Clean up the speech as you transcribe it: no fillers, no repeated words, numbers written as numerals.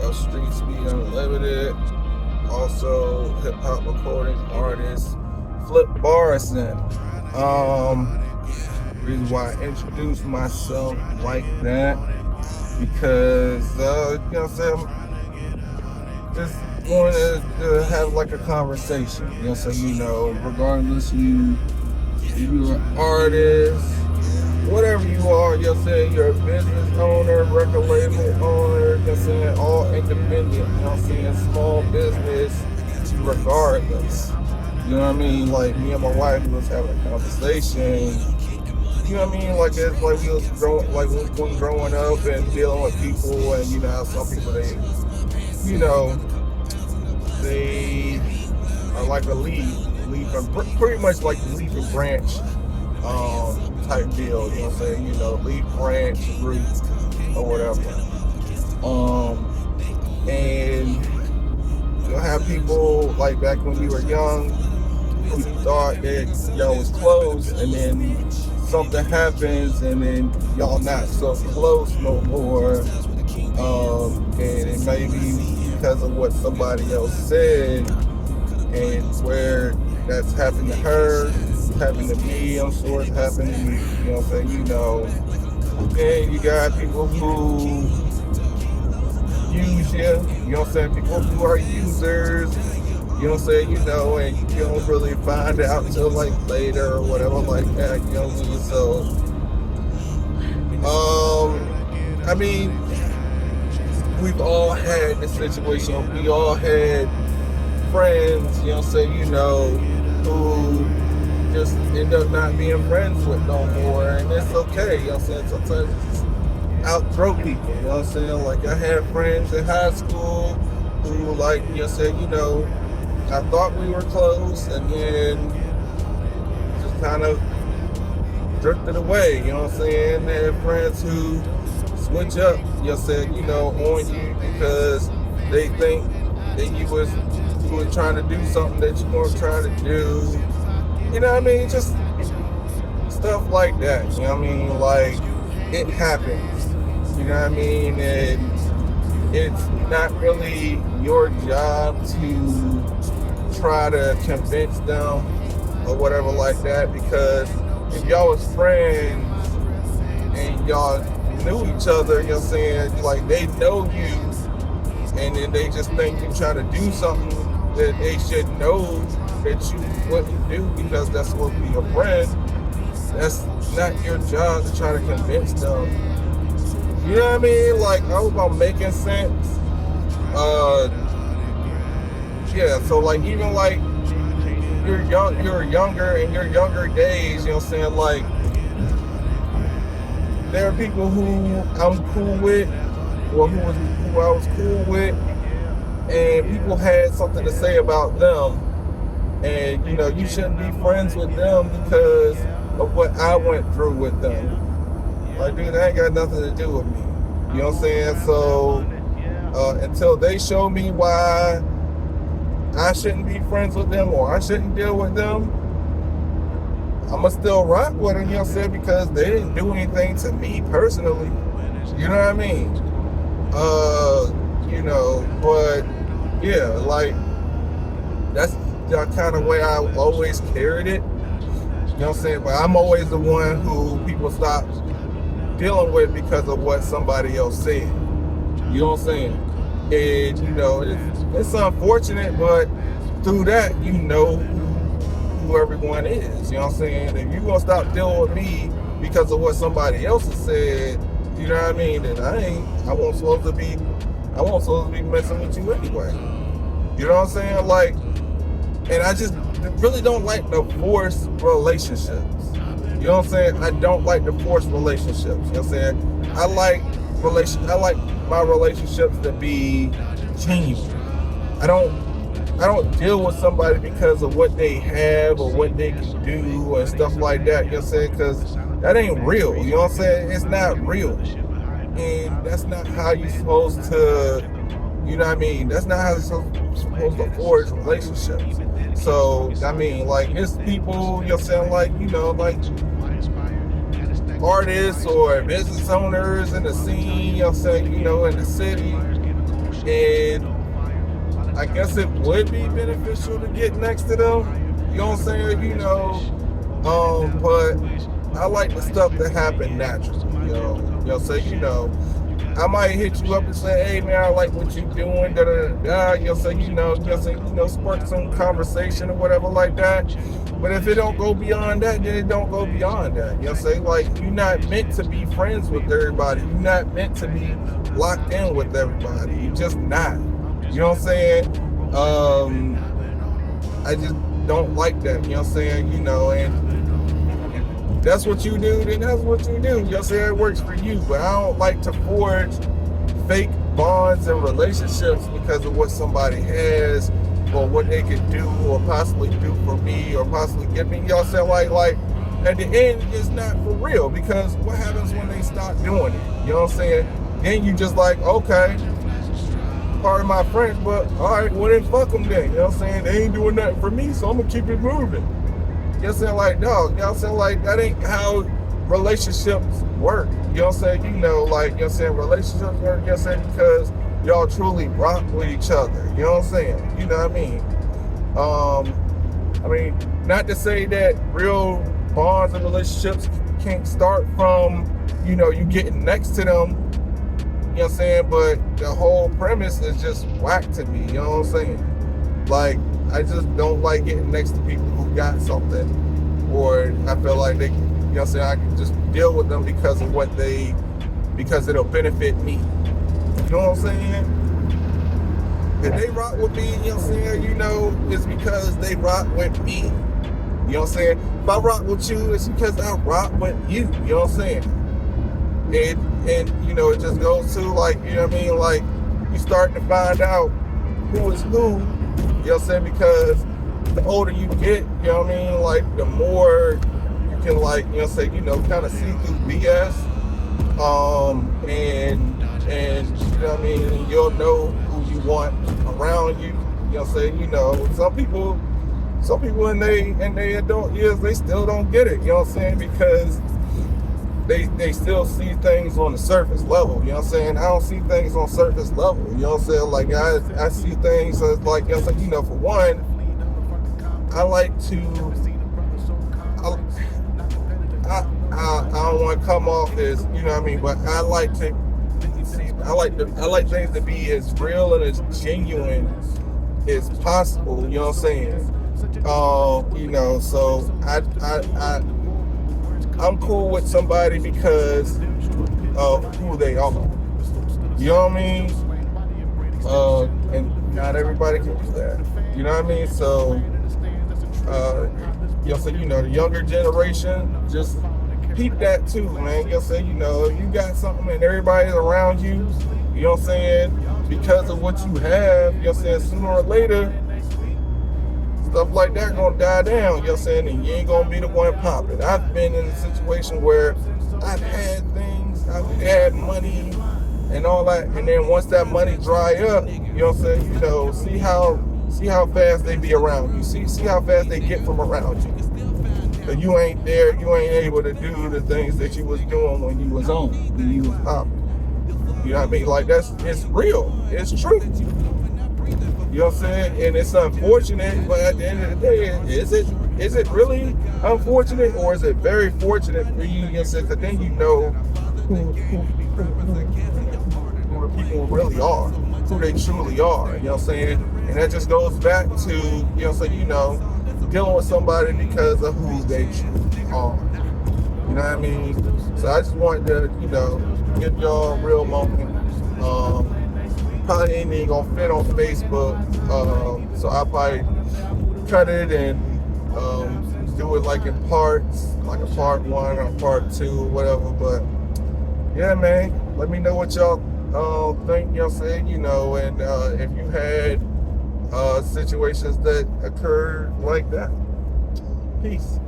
of Street Speed Unlimited, also hip hop recording artist Flip Barrison. Reason why I introduced myself like that, because you know what I'm saying, just going to have like a conversation, you know, so regardless you're an artist, whatever you are, you know what I'm saying, you're a business owner, record label owner, you know what I'm saying, all independent, you know what I'm saying, small business, regardless. You know what I mean? Like me and my wife was having a conversation. You know what I mean? Like it's like we was growing up and dealing with people, and you know how some people they are like a pretty much like the leaf and branch type deal. You know what I'm saying? You know, leaf, branch, root, or whatever. And you'll have people like back when you were young who thought that y'all was close, and then something happens, and then y'all not so close no more. And it may be because of what somebody else said, and where that's happened to her, happened to me, I'm sure it's happened to you, you know what I'm saying, and you got people who use you, you know what I'm saying, people who are users, you know what I'm saying, and you don't really find out until like later or whatever like that, you know what I mean, so, I mean, we've all had this situation, we all had friends, you know what I'm saying, who just end up not being friends with no more, and it's okay, you know what I'm saying, sometimes you just outgrow people, you know what I'm saying, like I had friends in high school who like, you know what I'm saying, I thought we were close, and then just kind of drifted away, you know what I'm saying, they had friends who switch up, you know what I'm saying, on you because they think that you was trying to do something that you weren't trying to do. You know what I mean? Just stuff like that. You know what I mean? Like, it happens. You know what I mean? And it's not really your job to try to convince them or whatever like that, because if y'all was friends and y'all knew each other, you know what I'm saying, like they know you, and then they just think you're trying to do something that they should know that you wouldn't do because that's supposed to be your friend. That's not your job to try to convince them. You know what I mean? Like, I hope I'm making sense. Yeah, so like even like you're younger in your younger days, you know what I'm saying? Like, there are people who I'm cool with, or who I was cool with, and people had something to say about them, and you shouldn't be friends with them because of what I went through with them. Like, dude, that ain't got nothing to do with me. You know what I'm saying? So until they show me why I shouldn't be friends with them or I shouldn't deal with them, I'ma still rock with them, you know what I'm saying, because they didn't do anything to me personally. You know what I mean? But yeah, like that's the kind of way I always carried it. You know what I'm saying? But I'm always the one who people stop dealing with because of what somebody else said. You know what I'm saying? And it's unfortunate, but through that who everyone is. You know what I'm saying? If you gonna stop dealing with me because of what somebody else has said, you know what I mean, then I won't supposed to be messing with you anyway. You know what I'm saying? Like, and I just really don't like the forced relationships. You know what I'm saying? I don't like the forced relationships. You know what I'm saying? I like my relationships to be genuine. I don't deal with somebody because of what they have or what they can do and stuff like that. You know what I'm saying? Because that ain't real. You know what I'm saying? It's not real. And that's not how you're supposed to, you know what I mean? That's not how you're supposed to forge relationships. So, I mean, like, it's people, you know what I'm saying, like artists or business owners in the scene, you know what I'm saying, in the city. I guess it would be beneficial to get next to them. You know what I'm saying? But I like the stuff that happen naturally. So I might hit you up and say, hey man, I like what you're doing, da da da. You'll say, spark some conversation or whatever like that. But if it don't go beyond that, then it don't go beyond that. You're not meant to be friends with everybody. You're not meant to be locked in with everybody. You're just not. You know what I'm saying? I just don't like that. You know what I'm saying? And that's what you do, then that's what you do. You know what I'm saying? It works for you. But I don't like to forge fake bonds and relationships because of what somebody has or what they could do or possibly do for me or possibly give me. You know what I'm saying? Like at the end, it's not for real, because what happens when they stop doing it? You know what I'm saying? Then you just like, okay, part of my friends, but all right, well then fuck them then. You know what I'm saying? They ain't doing nothing for me, so I'm gonna keep it moving. You know what I'm saying? Like, dog, you know what I'm saying? Like, that ain't how relationships work. You know what I'm saying? You know what I'm saying? Relationships work, you know what I'm saying? Because y'all truly rock with each other. You know what I'm saying? You know what I mean? Not to say that real bonds and relationships can't start from, you getting next to them. You know what I'm saying? But the whole premise is just whack to me. You know what I'm saying? Like, I just don't like getting next to people who got something, or I feel like they, you know what I'm saying, I can just deal with them because it'll benefit me. You know what I'm saying? If they rock with me, you know what I'm saying, it's because they rock with me. You know what I'm saying? If I rock with you, it's because I rock with you. You know what I'm saying? And it just goes to, like, you know what I mean? Like, you start to find out who is who. You know what I'm saying? Because the older you get, you know what I mean? Like, the more you can, like, you know what I'm saying, kind of see through BS. And you know what I mean? You'll know who you want around you. You know what I'm saying? Some people in their adult years, they still don't get it. You know what I'm saying? Because they still see things on the surface level. You know what I'm saying? I don't see things on surface level. You know what I'm saying? Like, I see things as, like, you know what I'm saying? For one, I like to, I don't want to come off as, you know what I mean, but I like things to be as real and as genuine as possible. You know what I'm saying? So I'm cool with somebody because of who they are. You know what I mean? And not everybody can do that. You know what I mean? So, the younger generation, just peep that too, man. If you got something and everybody's around you, you know what I'm saying, because of what you have, you know what I'm saying, sooner or later, stuff like that gonna die down, you know what I'm saying, and you ain't gonna be the one popping. I've been in a situation where I've had things, I've had money and all that, and then once that money dry up, you know what I'm saying, see how fast they be around you. See how fast they get from around you. So you ain't there, you ain't able to do the things that you was doing when you was on, when you was popping. You know what I mean? Like, it's real, it's true. You know what I'm saying? And it's unfortunate, but at the end of the day, is it really unfortunate, or is it very fortunate for you? You know what I'm saying? Because then you know who the people really are, who they truly are. You know what I'm saying? And that just goes back to, you know what I'm saying, dealing with somebody because of who they truly are. You know what I mean? So I just wanted to, give y'all a real moment. Probably ain't even gonna fit on Facebook, so I'll probably cut it and do it like in parts, like a part 1 or part 2 or whatever. But yeah, man, let me know what y'all think, you know what I'm saying, and if you had situations that occurred like that. Peace.